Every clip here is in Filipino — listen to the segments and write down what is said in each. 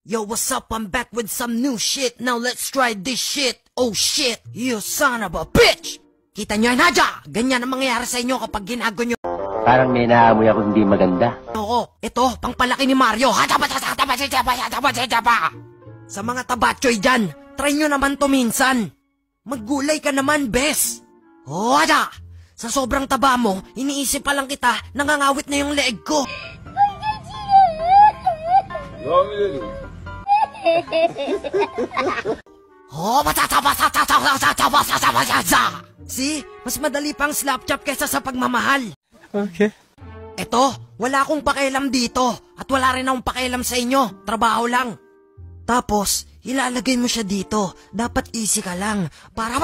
Yo, what's up? I'm back with some new shit. Now let's try this shit. Oh shit, you son of a bitch! Kita nyo yan, Hadya! Ganyan ang mangyayari sa inyo kapag ginago nyo. Parang may naamoy ako hindi maganda. Oo, ito, pangpalaki ni Mario. Sa mga tabatchoy dyan, try nyo naman to minsan. Maggulay ka naman, bes. Oh, Hadya! Sa sobrang taba mo, iniisip pa lang kita, nangangawit na yung leeg ko. Oh, see? Mas madali pang slap chop kaysa sa pagmamahal. Okay. Eto, wala akong pakialam dito. At wala rin akong pakialam sa inyo. Trabaho lang. Tapos, ilalagay mo siya dito. Dapat easy ka lang. Para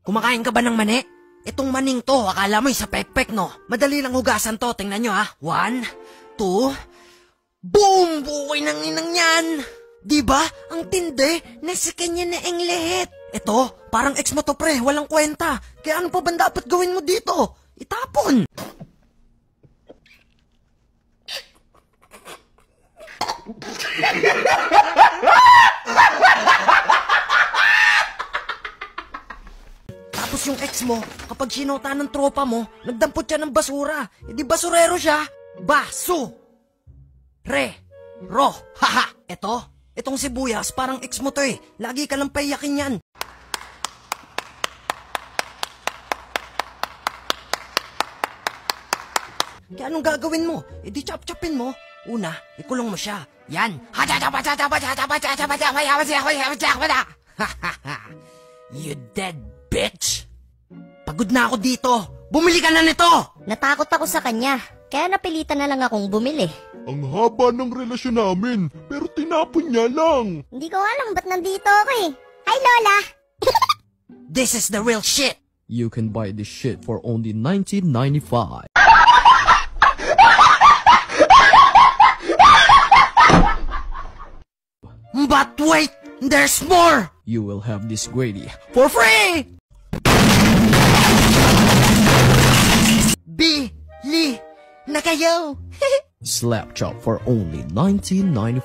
kumakain ka ba ng mani? Itong maning to, akala mo sa pekpek, no? Madali lang hugasan to. Tingnan nyo, ha? 1, 2... Boom! Bukoy ng inang yan! Diba? Ang tindi, nasa kanya na ang lahat. Ito, parang ex mo to pre, walang kwenta. Kaya ano pa ba dapat gawin mo dito? Itapon! Tapos yung ex mo, kapag sinota ng tropa mo, nagdampot siya ng basura. E di basurero siya? Baso! Ro, haha, itong sibuyas, parang ex mo to eh. Lagi ka lang paiyakin yan. Kaya anong gagawin mo? E di chop-chopin mo. Una, ikulong mo siya. Yan. You dead bitch. Pagod na ako dito. Bumili ka na nito. Natakot ako sa kanya. Kaya napilitan na lang akong bumili. Ang haba ng relasyon namin, pero tinapon niya lang. Hindi ko alam ba't nandito ako eh. Hi, Lola! This is the real shit. You can buy this shit for only $19.95. But wait, there's more. You will have this gravy For free! Bili na kayo! slap chop for only $19.95.